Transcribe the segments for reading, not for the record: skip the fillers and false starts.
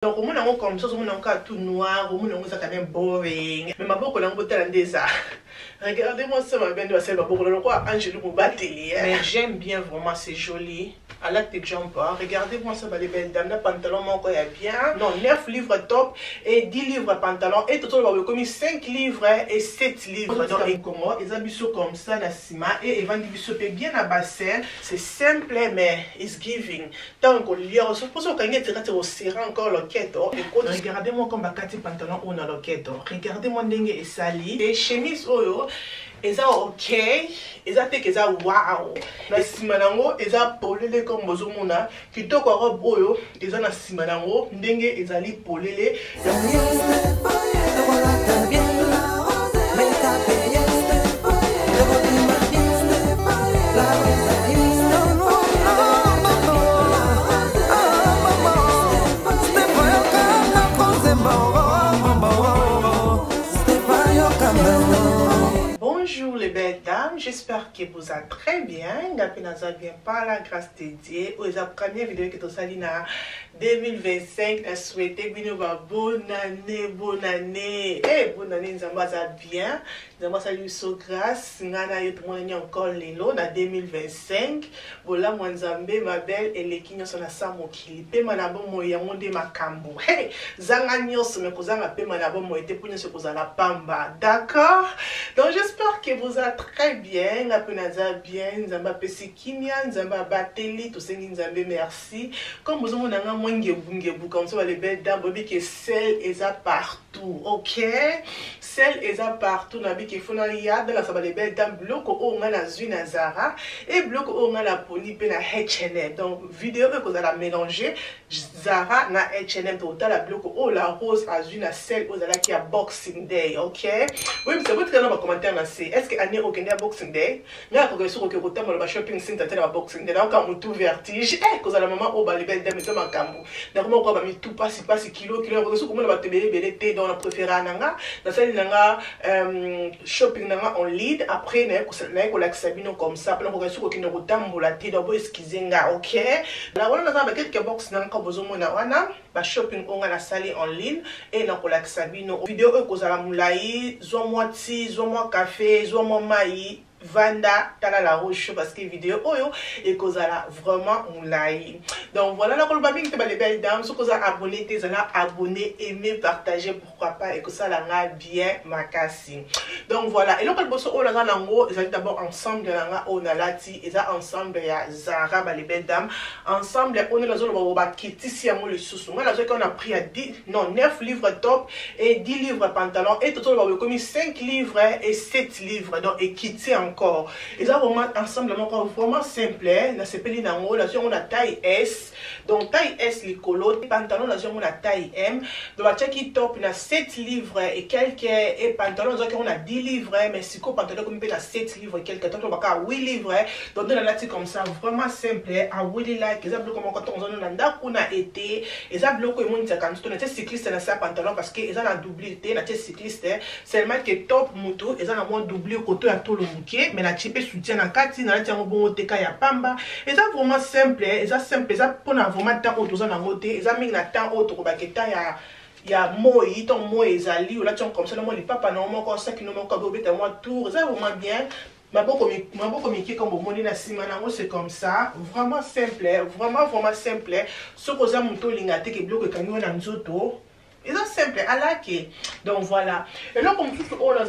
Donc, au monde comme ça, au monde encore tout noir, au monde ça quand même boring. Mais ma beaucoup là, on peut ça. Regardez-moi ça, ma belle de la beaucoup là, quoi, Angelo Moubateli. Mais j'aime bien vraiment, c'est joli. À l'acte de jumper, regardez-moi ça, les belles dames. Le pantalon, mon corps est bien. Non, 9 livres top et 10 livres pantalon. Et tout le monde commis 5 livres et 7 livres. Donc, et comment ils ont comme ça, la cima. Et ils vendent des bisous bien à bassin. C'est simple, mais it's giving. Tant qu'on lit, on se pose au cagnet, on serra encore le keto. Regardez-moi comme bakati pantalon ou dans le keto. Regardez-moi dengue et sali. Et chemise oyo. Eza ok, eza te eza wow. Na sima nango eza polele comme bozomona. Kitoko robe oyo eza na sima nango ndenge ezali polele. Bonjour les belles dames, j'espère que vous allez très bien. Gapinaza bien par la grâce de Dieu. Aux première vidéo que tu salis na 2025, je souhaite une bonne année, bonne année. Eh, bonne année, nous allons bien. Nous allons saluer sur grâce. Nous allons encore les lots na 2025. Voilà, moi, Nzambe, ma belle, et les kinyos sont à Samokili. Pe manabo moya monde makambo. Hey, zanganyos, mais kozanga pe manabo moya te punyo se kozala pamba. D'accord? Donc, j'espère que vous allez très bien. Gapinaza bien. Nzamba pesi kimia, Nzamba bateli, tout ça, Nzambe merci. Comme vous avez comme ça, les belles dames, vous que celle est à partout, ok? Celle est à partout, nabi que faut na yad la saba les belles dames bloc au on a la zune Zara et bloc on a la poni pe na H&M. Donc vidéo que vous allez mélanger Zara na H&M total la bloc au la rose azul na celle aux ala qui a Boxing Day, ok? Oui, mais c'est votre dans les commentaires là, c'est est-ce que année aucun Boxing Day? Mais quand sur que vous le shopping center tellement Boxing Day là quand on tout vertige, eh cause la maman au les belles dames et ma cambo. D'accord, quoi ba mi tout passe kilo parce que comment va te belé dans la préférée nanga dans celle nanga shopping nanga en lead après na ko la sabino comme ça plan ko sur que ne rotambola te do excusenga, ok? La wana na ba quelques box nanga ko bozomona wana ba shopping on la salle en ligne et na ko la sabino vidéo ko za la mulai zo moiti zo mo café zo mo mai Vanda tala la roche parce que vidéo oyo et kozala vraiment moulai. Donc voilà la kolbabi que les belles dames ce koza abonné tes abonné aimer partager pourquoi pas et que ça la bien makasi. Donc voilà et là bosso o la nango ils d'abord ensemble de la on a lati et ça ensemble ya Zara les belles dames ensemble on est la zone ba kiti si amo le sous moi la zone qu'on a pris à 10 non 9 livres top et 10 livres pantalon et tout le commis 5 livres et 7 livres donc et kiti encore. Et ça vraiment ensemble vraiment simple. Là c'est peli nango là on a taille S. Donc taille S les colos, pantalon là on a taille M. Donc la check top na 7 livres et quelques et pantalon là on a 10 livres mais si ko pantalon comme peut 7 livres et quelques temps on va 8 livres. Donc dans la comme ça vraiment simple. I really like ça bloque comme quand on a on a été et ça bloque mon quand on était cycliste na ça pantalon parce que ça a doublé na cycliste seulement que top moto et ça a moins doublé côté à tout le bouquet mais la type soutien en kati na tia bon teka ya pamba et ça vraiment simple et ça simple ça pour na vraiment temps auto ça na ngote et ça ming na temps auto ko baketa ya moi ton moi ezali ou là tu comme ça le moi les papa non moi comme ça qui nous manque au bête moi tour ça vraiment bien ma beaucoup communiquer comme au monde na sima nango c'est comme ça vraiment simple vraiment simple ce que ça moto lingate que bloque kanyo na nzoto. Et c'est simple, à la qui. Donc voilà. Et là, comme tout ce qu'on a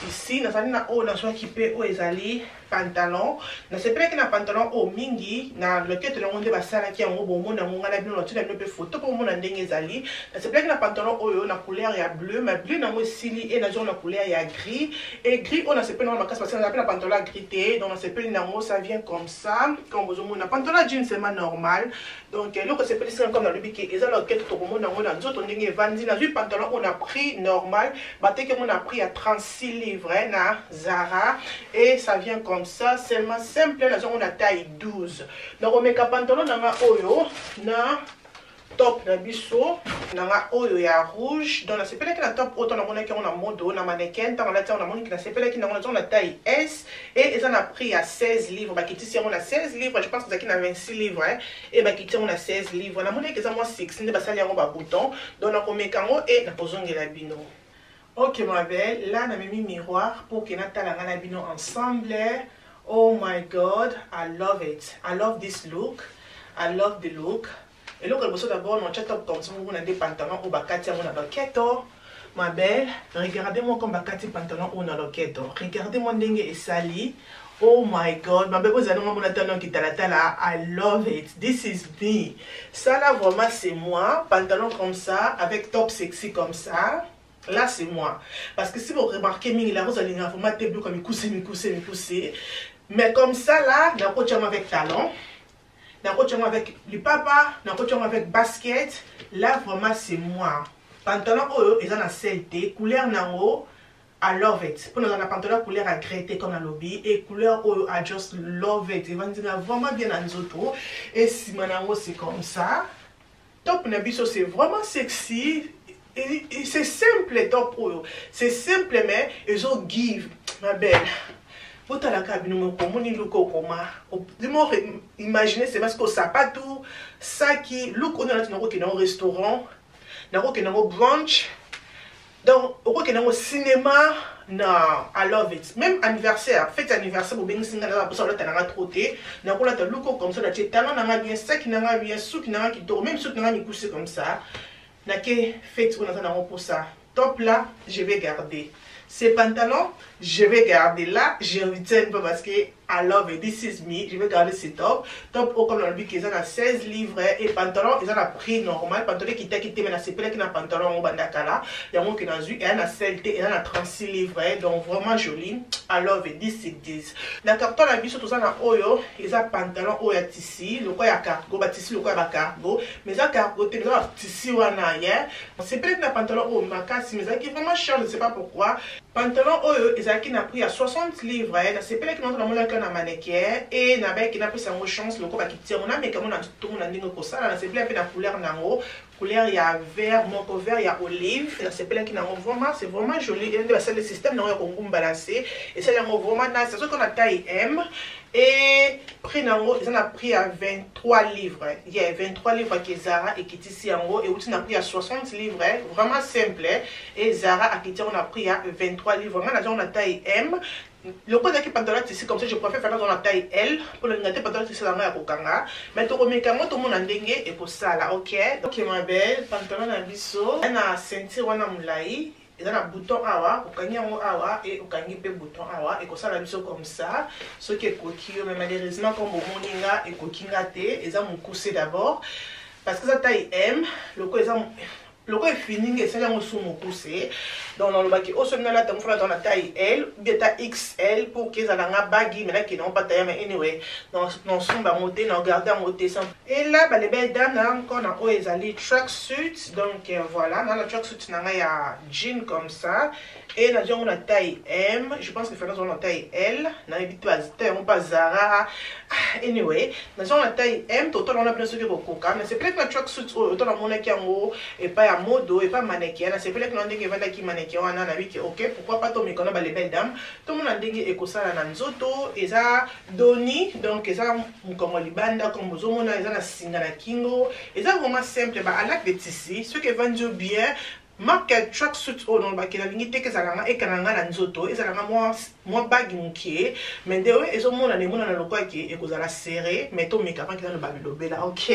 ici, nous avons équipé aux ezali pantalon. Nous avons pris un pantalon au mingi. Nous avons lequel nous avons bassin qui est en haut. Nous avons une photo pour nous avons ezali. Nous avons pris un pantalon au na couleur ya bleu, mais bleu nous avons sili et nous avons la couleur ya gris. Et gris, on a ce pantalon parce qu'on appelle un pantalon gris. Donc on a ce pantalon ça vient comme ça. Comme vous avez un pantalon jeans c'est normal. Donc là, c'est petit comme dans le biquet. Et ça lequel tout le monde a nous autres Vandi na du pantalon on a pris normal baté que on a pris à 36 livres na Zara et ça vient comme ça seulement simple là on a taille 12 donc on met un pantalon na oyo na top na biso nanga oyo ya rouge donc na sepela ki na top autant na mona ki on a modo na mannequin tant la on a mona ki na sepela ki na on a taille S et ils en a pris à 16 livres ba kiti si on a 16 livres je pense que ça qui na 26 livres hein et ba kiti on a 16 livres na mona ki za moi 6 ne ba sali yango ba bouton donc na komekango et na kozongela bino. Ok ma belle, là on a mis miroir pour que natala na bino ensemble. Oh my god, I love it. I love this look. I love the look. Et look d'abord on chat top comme ça on a des pantalons ou bakati on a loketo. Ma belle, regardez-moi comme bakati pantalon ou na loketo. Regardez-moi ndenge et sali. Oh my god, ma belle vous allez mon talon qui talatala. I love it. This is me. Ça là vraiment c'est moi, pantalon comme ça avec top sexy comme ça. Là c'est moi. Parce que si vous remarquez il a rose aligné vraiment t'es bleu comme il cousse. Mais comme ça là, d'un côté avec talon. D'un côté avec le papa, d'un côté avec basket, là vraiment c'est moi. Pantalon oh ils ont CLT, couleur nango, I love it. Pour nous on a pantalon couleur à grêté comme un lobby et couleur oh I just love it. Ils vont dire vraiment bien à nous autres. Et si manango c'est comme ça, top nabiso c'est vraiment sexy. Et c'est simple top oh, c'est simple mais ils ont give ma belle. La cabine imaginez c'est parce que ça pas tout ça qui look on a un restaurant un brunch donc au cinéma na I love it même anniversaire fête anniversaire pour bien singa na pour la trotter na ko la look comme ça na talon na bien ça qui na bien sou qui na qui dort même sou qui na ni coucher comme ça na que fête on a pour ça top là je vais garder. Ces pantalons, je vais garder là, je retiens pas parce que I love it, this is me, je vais garder ces tops. Top au comme on a vu qu'ils ont 16 livres et pantalons, ils ont un prix normal. Pantalon qui t'a quitté, mais c'est pas qu'il a un pantalon au bandakala. Il y a un qui a eu, et un a CLT, et un a 36 livres, donc vraiment joli. I love it, this is this. La carton la vie sur tout ça dans Oyo, ils ont pantalon au ya tissu, le quoi ya cargo, bah tissu le quoi ya cargo, mais ça cargo, t'es dans tissu ou en arrière. C'est pas qu'il a un pantalon au macassi, mais ça qui est vraiment cher, je ne sais pas pourquoi. Pantalon Oyo, ils ont pris à 60 livres, c'est pas qu'il a un mannequin et na ba qui n'a pas sa chance le ko ba qui tire on a mais comme on a tout on a ndingo ko ça là c'est plein peu la couleur nango couleur il y a vert mon vert il y a olive là c'est plein qui nango vraiment c'est vraiment joli et c'est le système nango ko ngum balancer et c'est nango vraiment nice c'est ce qu'on a taille M et prix nango ils en a pris à 23 livres il y a 23 livres qui Zara et qui ici nango et aussi on a pris à 60 livres vraiment simple et Zara à qui on a pris à 23 livres vraiment on a taille M. Le code qui pantalon ici comme ça je préfère faire dans la taille L pour le gâter pantalon ici dans la kokanga mais to komeka moto mon ndenge et pour ça là OK donc ma belle pantalon na biso na ceinture wana mulai et dans la bouton awa okangi yango awa et okangi pe bouton awa et comme ça la biso comme ça ce qui est coquille mais malheureusement comme au moninga et coquinga té et ça mon coussé d'abord parce que ça taille M le code le quoi est fini et c'est là où sont mon poussé donc dans le bac au sommet là t'as dans la taille L bien ta XL pour qu'ils aient un baggy mais là qui n'ont pas taille mais anyway dans son bas monter dans garder en monter ça et là bah les belles dames là encore dans haut ils allaient tracksuit donc voilà dans la tracksuit il y a jean comme ça et là on a taille M je pense que fait dans la taille L n'a pas Zara anyway dans la taille M total on a bien sûr que coca mais c'est peut-être la tracksuit autant dans mon équipe en haut et pas à modo et pas mannequin c'est peut-être que l'on dit que va qui mannequin on a vu que ok pourquoi pas tomber quand on les belles dames tout le monde a dit que ça là dans zoto et ça doni donc ça comme libanda comme zomona et ça na singa na kingo et ça vraiment simple bah à la de tissu ceux qui vendent bien marque tracksuit au non ba qui la ligne que ça là et kananga na nzoto et ça là moi bag mukie mais de et zo mona ne mona na lokwa qui et que ça la serré mais to meka pas qui dans le babilobe là ok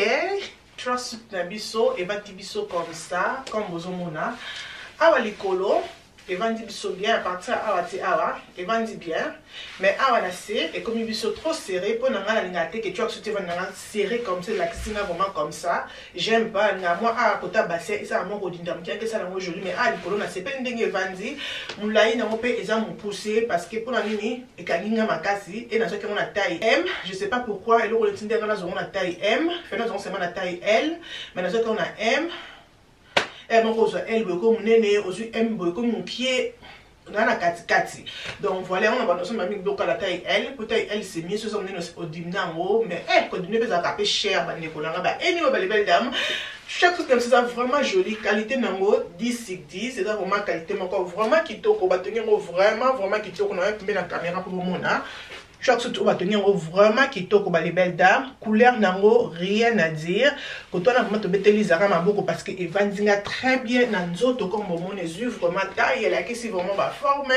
tracksuit na biso et va tibiso comme ça comme bozomona awa likolo et va biso bien à partir awa ti awa et va bien mais awa na c'est et comme biso trop serré pour na la ngate que tracksuit va na serré comme ça la kisina vraiment comme ça j'aime pas na moi à kota bassin ça mon rodinda mkia que ça na joli mais à likolo na c'est pas ndenge vandi mulai na mope eza mon pousser parce que pour la nini et kaninga makasi et na so que mon taille M je sais pas pourquoi et le tindé dans la zone na taille M fait na zone c'est ma taille L mais na so que on a M et mon rose L comme nene aussi M comme mon pied on a la kati. Donc voilà, on a besoin de mamie donc à la taille elle, peut-être elle c'est mieux, ce sont au dîner mais elle continue à payer cher, et nous les belles dames. Chaque chose comme ça, vraiment joli, qualité nango 10 sur 10, c'est vraiment qualité, vraiment qui toque, on va tenir vraiment qui toque, on a mis la caméra pour vous montrer. Chaque chose, on va tenir vraiment qui toque, les belles dames, couleur nango, rien à dire. Quand on a vraiment te mettre les armes beaucoup parce que il va dire très bien dans d'autres comme mon les yeux vraiment taille, elle a qui si vraiment va former,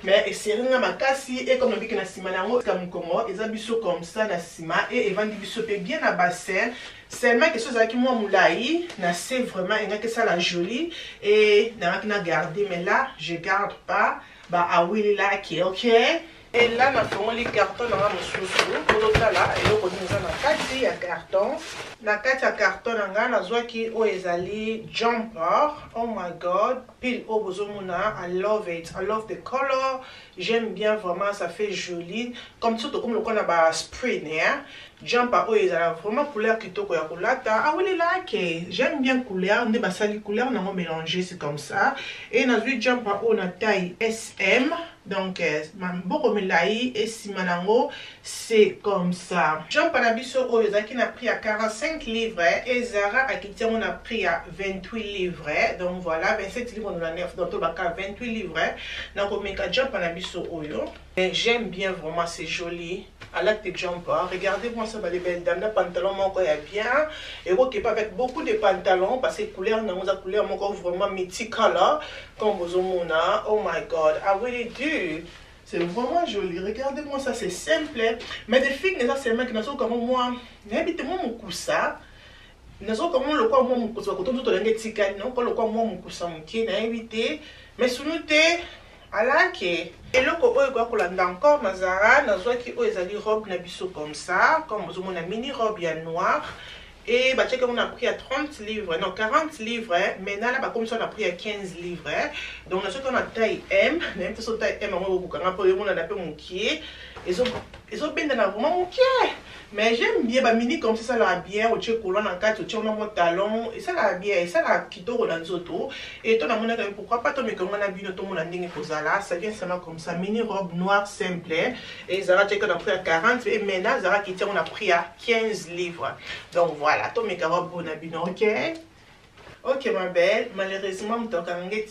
mais c'est rien ma cassi et comme on dit que na sima nango comme Congo, ils habitent comme ça na sima et ils vont dire bien à bassin. Seulement que chose qui moi moulaï, c'est vraiment que ça la jolie et n'a gardé mais là je garde pas bah ah oui là qui ok. Et là, nous avons les cartons dans la moussou. Pour l'autre là, et là, nous avons la carte de carton. La carte de carton, nous avons qui est jumper. Oh my god. Pile au bozomuna. I love it. I love the color. J'aime bien vraiment, ça fait joli. Comme tout, comme le qu'on a spray, jumper, oh, ils ont vraiment couleur qui toque à couleur. Ah oui, là, j'aime bien couleur. On est basali couleur, on a mélangé, c'est comme ça. Et nous avons jumper, on a taille SM. Donc, beaucoup et si manango, c'est comme ça. Jean Panabiso, oh, qui a pris à 45 livres et Zara a quitté, on a pris à 28 livres. Donc voilà, 27 livres, on a 9, donc on a 28 livres. Donc on met Jean Panabiso, oh, j'aime bien vraiment, c'est joli. À la tête jumper, regardez-moi ça, les belles dames, le pantalon, mon corps est bien. Et vous qui pas avec beaucoup de pantalons, parce que couleur, non, la couleur, mon corps vraiment multicolore, comme vous avez. Oh my god, I really do. C'est vraiment joli. Regardez-moi ça, c'est simple. Mais des filles, c'est même qui sont comme moi. N'habitez-moi mon coussa. Nous sommes comme le quoi moi mon coussa. Quand on dit que tu as non, quand le quoi moi mon coussa, mon qui n'a évité. Mais sous nous alaki eloko oyo ekokolanda encore na Zara nazwaki oyo ezali robe na biso comme ça comme ozomona mini robe ya noir et batiaki on a pris à 30 livres non 40 livres mais là bah comme ça on a pris à 15 livres donc nazwaki on a taille M même toute taille M on okokanga po yo mona na pe mokie ezobenda na vraiment mokie mais j'aime bien bah mini comme ça la bien au tché colon en quatre au tché on a mon talon et ça la bien et ça la kitoko dans zoto et toi na mona pourquoi pas toi mais comme on a bien tout mon landing kozala ça vient seulement comme ça mini robe noire simple et Zara tché qu'on a pris à 40 et maintenant Zara qui tient on a pris à 15 livres donc voilà toi mes robe on a bien ok. Ok ma belle, malheureusement je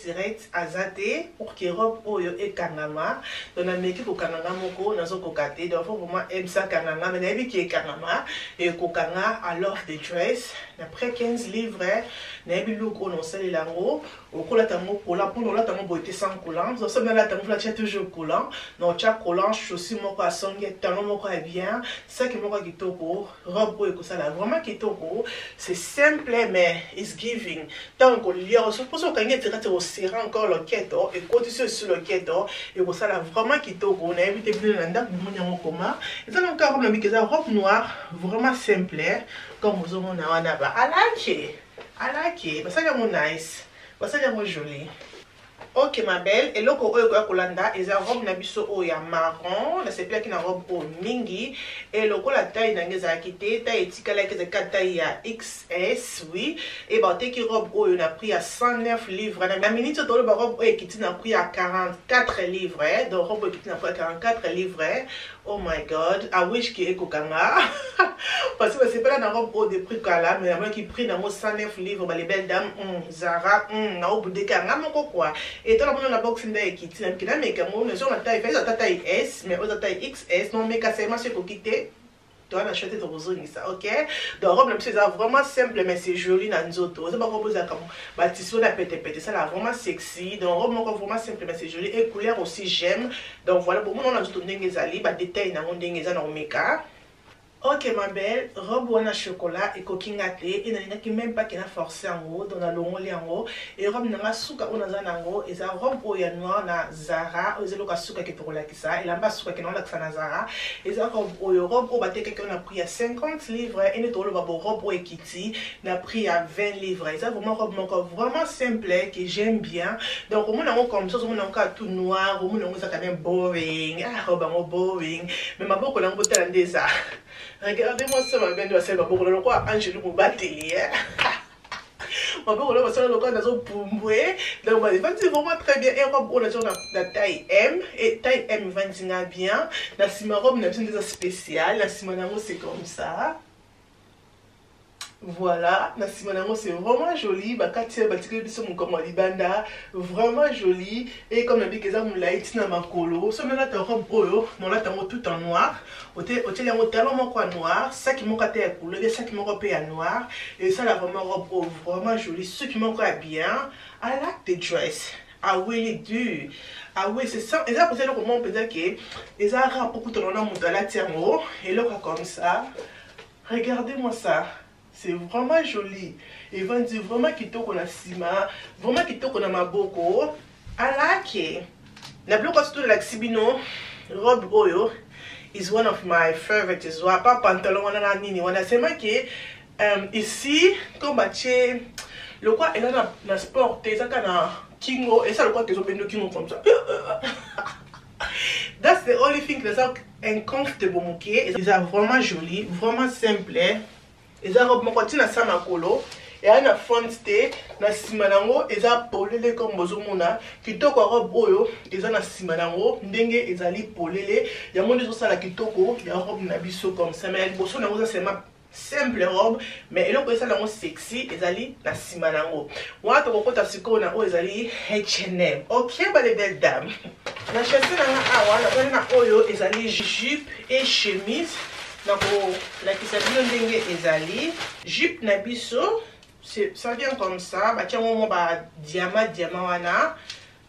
suis direct à Zate pour que robe oyo et kanama. Donc na meki ko kananga moko nazo kokate donc faut vraiment aimer ça kananga mais na qui est kanama et kokanga I love the dress. Après 15 livres, na bi look on sait lango au kola tango kola pour la tango boité sans collant. Ça me la tango la toujours collant. Donc cha collant chaussure moko à songe talon moko est bien. Ça qui moko kitoko robe oyo ko ça la vraiment kitoko. C'est simple mais it's giving. Tant qu'on lit, on suppose qu'on gagne au serrant encore le keto et continuer sur le keto et pour ça là vraiment kitoko. On a évité bien l'anda pour mon yango coma. Et ça encore comme la robe noire vraiment simple comme vous en avez là-bas. I like it. Ça c'est mon nice. Ça c'est mon joli. Ok ma belle, et loko oyo kwa kolanda eza robe na biso oyo ya marron, na sepela ki na robe o mingi et loko la taille na ngeza kité, taille etikala ki za taille ya XS, oui, et ba te ki robe oyo na prix à 109 livres. Na minute to ba robe oyo ki na prix à 44 livres, donc robe qui na prix à 44 livres. Oh my god, I wish ki ekokanga. Parce que c'est pas la robe au de prix là, mais moi qui prix dans 109 livres, les belles dames, Zara, na au bout de kanga moko quoi. Et toi la box nda ekiti, qui na meka mo, mais sur la taille, fait la taille S, mais aux taille XS, non mais seulement c'est pour quitter. Tu vas acheter ton besoin ça, ok? Donc robe c'est vraiment simple mais c'est joli dans nos autos. C'est pas comme ça comme bah tissu na pété ça là vraiment sexy. Donc robe vraiment simple mais c'est joli et couleur aussi j'aime. Donc voilà pour moi on a tout ndenge ezali ba détail na ndenge eza na omeka. Ok ma belle, robe ou en chocolat et coquingate et n'a même pas qui n'a forcé en haut dans la longue en haut et robe n'a souka ou n'a zanango et ça robe ou ya noir na Zara ou zelo ka souka qui pour la qui ça et là bas souka qui n'a la na Zara et ça robe ou batte quelqu'un a pris à 50 livres et ne tolo ba robe ou kitty n'a pris à 20 livres et ça vraiment robe encore vraiment simple que j'aime bien donc au moins on comme ça on a encore tout noir au moins on ça quand même boring ah robe en boring mais ma beaucoup l'en botte en ça. Regardez-moi ça, ma belle, c'est pas pour le quoi, Angelo Moubateli. on peut voir ça le corps dans son pumboué. Donc voilà, c'est vraiment très bien. Et robe, on a la taille M. Et taille M, va dire bien. La cima robe, on a besoin de spécial. La cima nango, c'est comme ça. Voilà, la cima nango, c'est vraiment joli. Bakatia, batika, biso mukoma libanda. Vraiment joli. Et comme on a dit que ça, on l'a été dans ma colo. Ça, on a ta robe, on a tout en noir. Hôtel, on talon mon quoi noir. Ça qui m'ont caté à couleur, ça qui m'ont repé à noir. Et ça, la vraiment robe, vraiment jolie. Ceux qui m'ont bien. I like the dress. I really do. Ah oui, c'est ça. Et ça, peut-être comment on peut dire que les arabes beaucoup de l'on a la thermo. Et là, comme ça. Regardez-moi ça. C'est vraiment joli. Et va dire vraiment qu'il t'a qu'on a sima. Vraiment qu'il t'a qu'on a ma boko. I like it. La blue costume like Sibino. Robe oyo. Is one of my favorites. Is pas pantalon on a nini. On a seulement que ici, comme bâché, le quoi, elle a la sport. T'es ça qu'on a Kingo. Et ça, le quoi, qu'ils ont besoin de Kingo comme ça. That's the only thing that's uncomfortable. Ils sont vraiment jolis, vraiment simple. Ils ont robe continue à ça ma colo. Et à la front stay, na simanango, ils ont polele comme bozomona. Kitoko robe oyo, ils ont na simanango, ndenge ils allaient polele. Il y a mon des ça la kitoko, il y a robe nabiso comme ça. Mais bosso nango ça c'est ma simple robe, mais ils ont ça nango sexy, ils allaient na simanango. Moi to kokota siko na o ils allaient H&M. Ok, bah les belles dames. La chasse na oyo ezali jupe et chemise. Donc la kisabino ndenge ezali jupe na biso, ça vient comme ça, ba tia mo ba diamant wana.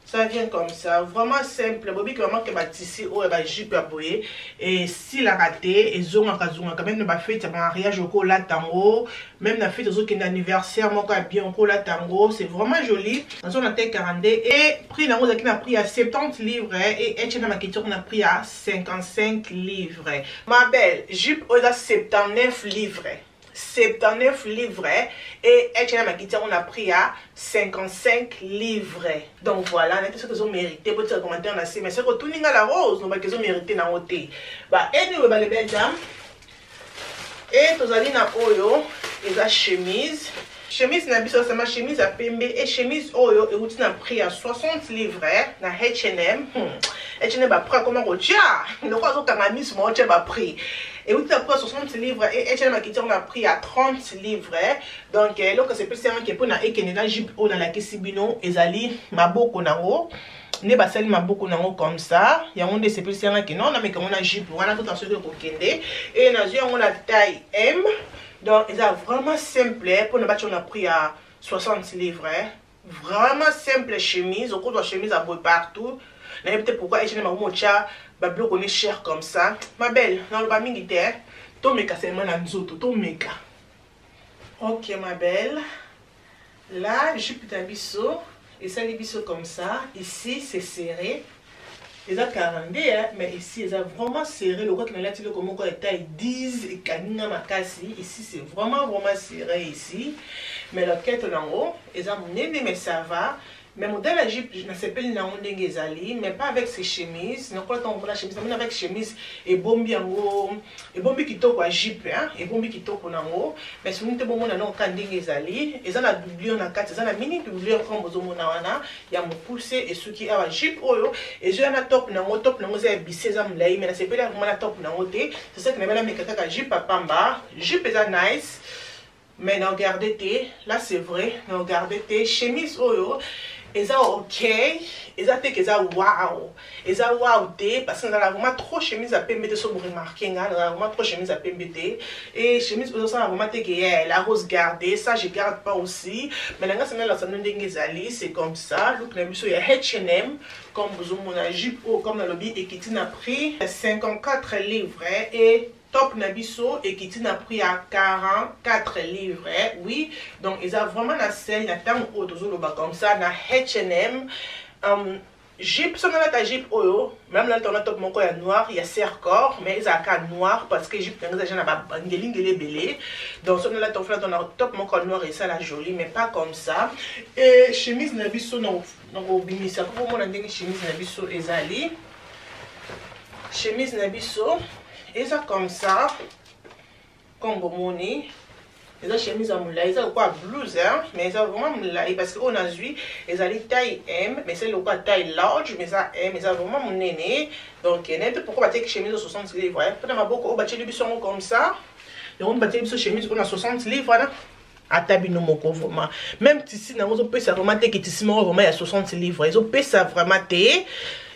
Ça vient comme ça, vraiment simple. Bobi vraiment que ba tissu ou ba jupe à boyer et si la raté et zonga kazunga quand même ba fête mariage au la tango, même la fête aux anniversaire mon ka bien au la tango, c'est vraiment joli. Dans son taille 42 et prix na qui a pris à 70 livres et H&M Makitur on a pris à 55 livres. Ma belle, jupe aux 79 livres. 79 livres et H&M Makitur on a pris à 55 livres. Donc voilà, on a tout ce qu'ils ont mérité. Pour dire commentaire on a mais c'est que tout n'est pas la rose, on va qu'ils ont mérité dans l'hôtel. Bah anyway, bah les belles dames. Et tous allez na oyo, ils ont chemise. Chemise na biso sama chemise à pembe et chemise oyo et outil na prix à 60 livres na H&M. H&M ba prix comment on tient. Le quoi on a mis mon tient ba prix. Et outil na prix à 60 livres et H&M a quitté on a pris à 30 livres. Donc là c'est plus c'est que pour na ekenena jupe on a la kisibino ezali maboko nango. Ne basali maboko nango comme ça. Ya on c'est plus c'est que non na mais comme on a jupe on a tout en ce de kokende et na yeux on a taille M. Donc, ils ont vraiment simple. Pour nous battre, on a pris à 60 livres. Vraiment simple chemise. Au cours de la chemise à bout partout. Vous savez peut-être pourquoi H&M Mamocha, Bablo on est cher comme ça. Ma belle, dans le bas militaire, ton méca c'est mal en zoto, ton méca. Ok, ma belle. Là, je peux t'abisso. Et ça, les bisous comme ça. Ici, c'est serré. Ils ont 42, hein, mais ici, ils ont vraiment serré. Le quoi qu'on a dit, comme on a taille 10 et canina makasi. Ici, c'est vraiment serré ici. Mais la quête en haut, ils ont mené, mais ça va. Mais modèle la jupe, je ne sais pas le nom de mais pas avec ses chemises. Non, quand on voit la chemise, on avec chemise et bombi en haut. Et bombi qui toque à jupe, hein, et bombi qui toque en haut. Mais si on te bon, on a non canding ezali. Ils ont la doublure en quatre, ils ont la mini doublure comme vous avez wana. Il y a mon poussé et ceux qui a la jupe oyo. Et je na top na haut, top na haut, c'est bissé ça me mais c'est pas la vraiment la top na haut. C'est ça que les mêmes mecs à jupe à pamba. Jupe est nice. Mais non, regardez, là c'est vrai. Non, regardez, chemise oyo. Ils ont ok, ils ont été wow, ils ont wow parce qu'on a vraiment trop chemise à PMBT sur vous remarquer, on a vraiment trop chemise à PMBT et chemise pour ça on a vraiment été la rose gardée, ça je garde pas aussi, mais là c'est la salle d'Ingezali, c'est comme ça, look na biso il y a H&M comme vous avez jupe comme dans le lobby et qui t'a pris 54 livres et top nabiso et qui t'a pris à 44 livres. Oui, donc ils ont vraiment la scène, la terme autre comme ça, na H&M. Jeep, ça la Jeep oyo, même là, on a top mon corps noir, il y a serre corps, mais ils ont qu'à noir parce que Jeep, on a déjà belé. Donc, ça là, on a top mon corps noir et ça la jolie, mais pas comme ça. Et chemise nabiso, non, bimisa, pour moi, on a dit chemise nabiso ezali. Chemise nabiso. Et ça comme ça, comme vous monnaie, eza chemise à moulay, eza quoi blouse hein, mais eza vraiment moulay parce que on a vu eza les taille M, mais c'est le quoi taille large, mais ça M, eza vraiment mon néné. Donc net pourquoi bater chemise de 60 livres hein. Pendant ma beaucoup bater le bisson comme ça. Donc on bater le chemise on a 60 livres là. Atabino moko vraiment. Même tissu na on peut ça vraiment te que tissu vraiment il y a 60 livres. Ils ont payé ça vraiment te.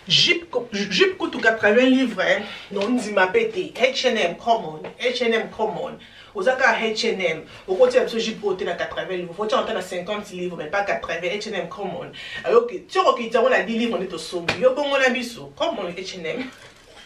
Jeep coûte 80 livres. Hein. Donc, dit ma pété. H&M, common. H&M, common. Aux accords H&M. Au côté de ce Jeep coûte 80 livres. Faut entendre à 50 livres, mais pas 80. H&M, common. Alors, tu vois, on a 10 livres, on est au sommet. Yo, bon, on a mis ça. Common, H&M.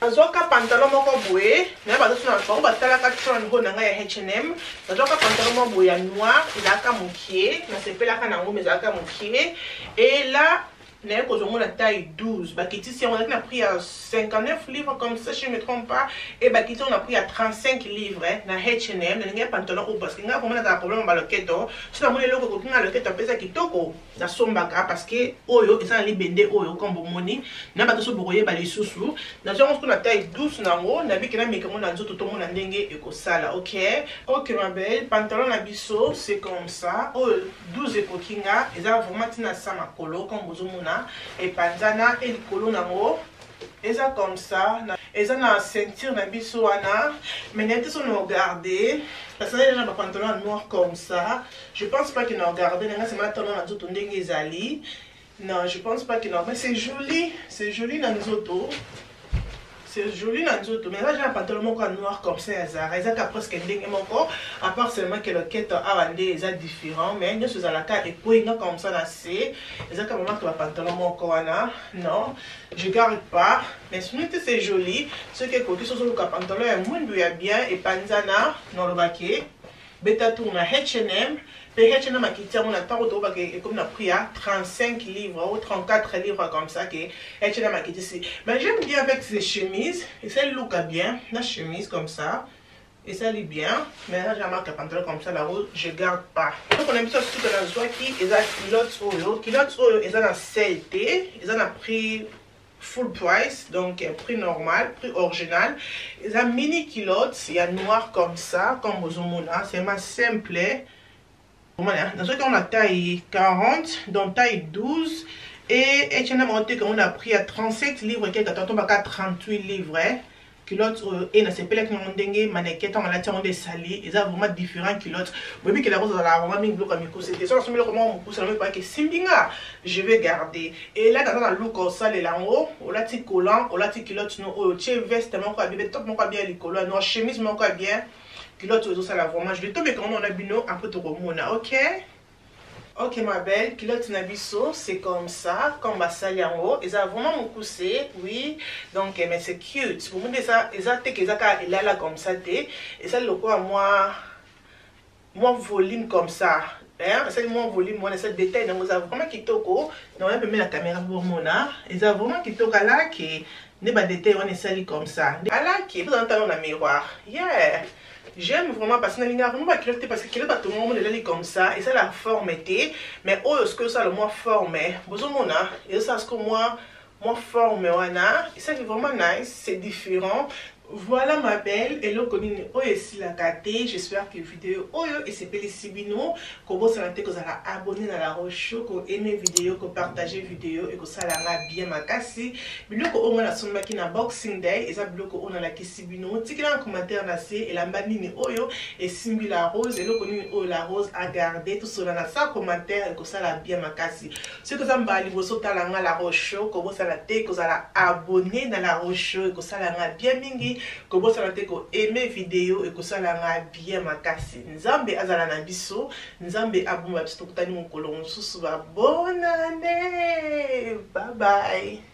Nazoka pantalon moko boye, na ba tuna ba batala ka tron ho na H&M. Nazoka pantalon moko boye noir, ezaka mukie, na sepela kana ngome ezaka mukie. Et là N'est que la taille 12. Bakiti, on a pris à 59 livres comme ça, je ne me trompe pas. Et Bakiti, on a pris à 35 livres. Na H&M, on a pantalon ou parce qu'il y a un problème avec le keto. Si on a le keto, on a qui toko. Na sombaka parce que oyo, et ça les bende oyo comme bon moni. Na ba to boye ba les sous-sous. Na so on a taille 12 nango, na bi que na mi comme on a tout le monde ndenge et ko sala. OK. OK ma belle, pantalon na biso, c'est comme ça. Oh 12 et kokinga, et ça vraiment tina sa makolo comme bozomona. Et panzana et le colo nango et ça comme ça et ça na ceinture na biso wana mais net on a regardé parce que déjà ma pantalon noir comme ça je pense pas qu'il a regardé là c'est maintenant na tout ndenge ezali non je pense pas qu'il a mais c'est joli dans les autos. C'est joli dans les autres, mais là j'ai un pantalon noir comme ça, ils ont presque à part seulement que le quête a vendé, ils sont différents, mais nous sommes à la carte et puis comme ça, ils ont quand même que le pantalon non, je garde pas, mais c'est joli, ce qui est côté sur le pantalon est moins bien et panzana, non le baquet, bêta tourne à H&M. Le H&M qui on a pas comme on a pris à 35 livres ou 34 livres comme ça que H&M qui ici. Mais j'aime bien avec ces chemises et ça look bien, la chemise comme ça et ça lit bien. Mais là j'ai marqué pantalon comme ça la rose, je garde pas. Donc on a mis ça tout dans la joie qui est à kilotes oyo ils ont un CLT, ils ont pris full price, donc prix normal, prix original. Ils ont mini culottes, il y a noir comme ça, comme vous mona, c'est ma simple. Dans ce cas, on a taille 40, donc taille 12. Et H&M on a pris à 37 livres, qui est à 38 livres. Culottes, et dans ces pelles qui ont dengue, mannequin, on a tiré des salis, ils ont vraiment différents culottes. Vous voyez que la rose, on a vraiment mis le bloc à mi-coup. C'était ça, on a vraiment poussé, on a pas que Simbinga, je vais garder. Et là, dans le look, ça, les langues, on a petit collant, on a petit culotte, on a veste, on a bien, top, on a bien les collants, on a chemise, on a bien. Culotte ça là vraiment je vais tomber quand on a bino un peu de remona. OK ma belle, culotte nabiso c'est comme ça comme ma salle en haut et ça vraiment mon coussé oui donc mais c'est cute pour moi ça exact que ça là comme ça et ça le quoi moi volume comme ça hein c'est mon volume moi c'est détail donc ça vraiment kitoko donc on peut mettre la caméra pour mona et ça vraiment kitoko là qui ne pas détail on est sali comme ça là qui vous entendez dans le miroir yeah. J'aime vraiment parce que parce que tout le monde est comme ça et ça la forme était mais oh est-ce que ça le moins formé bozomona et ça ce que moi formé wana et ça c'est vraiment nice c'est différent. Voilà ma belle, hello konini oyo la kate, j'espère que vidéo oyo et c'est Sibino ko bo santé ko zala abonner na la roche ko aimer vidéo ko partager vidéo et ko sala nga bien makasi biloko o ngana sombaki na boxing day et ça biloko on a la Sibino tikila en commentaire na se et la mbani oyo et simbi la rose hello konini oyo la rose à garder tout cela na sa commentaire et ko sala bien makasi ce que ça mbali boso tala nga la roche ko bo sala te ko zala abonner na la roche ko sala nga bien mingi Kobo salate ko aimer vidéo et ko salanga bien makasi nzambe azala na biso nzambe abuma biso tokutani mokolo mosusu ba bonne année bye bye.